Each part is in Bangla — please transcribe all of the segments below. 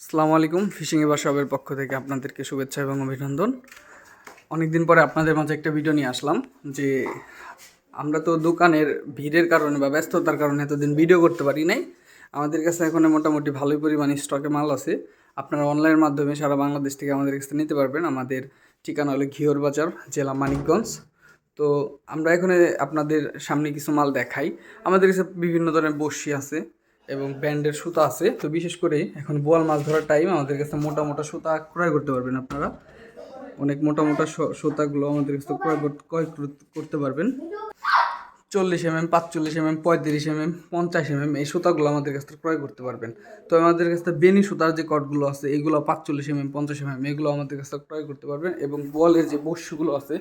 আসসালামু আলাইকুম। ফিশিং এ বাসাবের পক্ষ থেকে আপনাদেরকে শুভেচ্ছা এবং অভিনন্দন। অনেকদিন পরে আপনাদের মাঝে একটা ভিডিও নিয়ে আসলাম যে আমরা তো দোকানের ভিড়ের কারণে বা ব্যস্ততার কারণে এতদিন ভিডিও করতে পারি নাই। আমাদের কাছে এখন মোটামুটি ভালোই পরিমাণে স্টকে মাল আছে। আপনারা অনলাইনের মাধ্যমে সারা বাংলাদেশ থেকে আমাদের কাছে নিতে পারবেন। আমাদের ঠিকানা হলো ঘিওর বাজার, জেলা মানিকগঞ্জ। তো আমরা এখানে আপনাদের সামনে কিছু মাল দেখাই। আমাদের কাছে বিভিন্ন ধরনের বড়শি আছে এবং ব্যান্ডের সুতা আছে। তো বিশেষ করে এখন বোয়াল মাছ ধরার টাইম, আমাদের কাছে মোটা মোটা সুতা ক্রয় করতে পারবেন আপনারা। অনেক মোটা মোটা সুতাগুলো আমাদের কাছে ক্রয় করতে পারবেন। 40 mm, 45 mm, 35 mm, 50 mm এই সুতাগুলো আমাদের কাছ থেকে ক্রয় করতে পারবেন। তো আমাদের কাছ থেকে বেনি সুতার যে কটগুলো আছে এইগুলো 45 mm, 50 mm এগুলো আমাদের কাছ থেকে ক্রয় করতে পারবেন। এবং বলের যে বড়শিগুলো আছে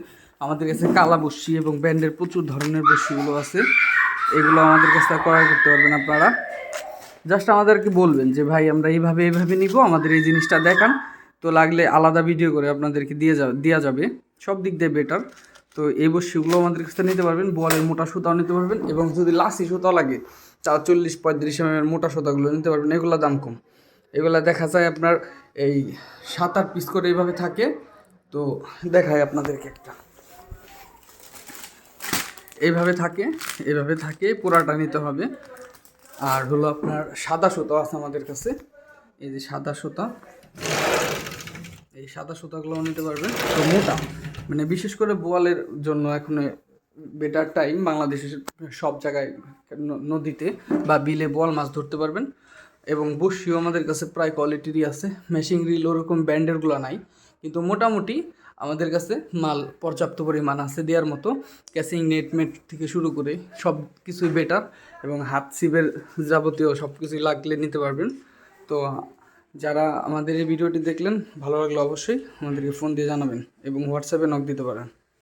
আমাদের কাছে কালা বড়শি এবং ব্যান্ডের প্রচুর ধরনের বড়শিগুলো আছে, এগুলো আমাদের কাছ থেকে ক্রয় করতে পারবেন আপনারা। জাস্ট আমাদেরকে বলবেন যে ভাই আমরা এইভাবে নিব, আমাদের এই জিনিসটা দেখান। তো লাগলে আলাদা ভিডিও করে আপনাদেরকে দেওয়া যাবে, সব দিক দিয়ে বেটার। তো এই বড়শিগুলো আমাদের কাছে নিতে পারবেন, বলের মোটা সুতাও নিতে পারবেন এবং যদি লাসি সুতা লাগে 40-35 mm মোটা সুতাগুলো নিতে পারবেন। এগুলো দাম কম, এগুলো দেখা যায় আপনার এই 7-8 পিস করে এইভাবে থাকে। তো দেখায় আপনাদেরকে একটা, এইভাবে থাকে পুরাটা নিতে হবে। আর হলো আপনার সাদা সুতো আছে আমাদের কাছে, এই যে সাদা সুতা, এই সাদা সুতাগুলো নিতে পারবেন। তো মোটা মানে বিশেষ করে বোয়ালের জন্য এখন বেটার টাইম, বাংলাদেশের সব জায়গায় নদীতে বা বিলে বোয়াল মাছ ধরতে পারবেন। এবং বড়শিও আমাদের কাছে প্রায় কোয়ালিটিরই আছে, মেশিং রিল ওরকম ব্যান্ডেরগুলো নাই, কিন্তু মোটামুটি আমাদের কাছে মাল পর্যাপ্ত পরিমাণ আছে দেওয়ার মতো। ক্যাচিং নেট থেকে শুরু করে সব কিছুই বেটার এবং হাত ছিপের যাবতীয় সব কিছুই লাগলে নিতে পারবেন। তো যারা আমাদের এই ভিডিওটি দেখলেন, ভালো লাগলে অবশ্যই আমাদেরকে ফোন দিয়ে জানাবেন এবং হোয়াটসঅ্যাপে নক দিতে পারেন।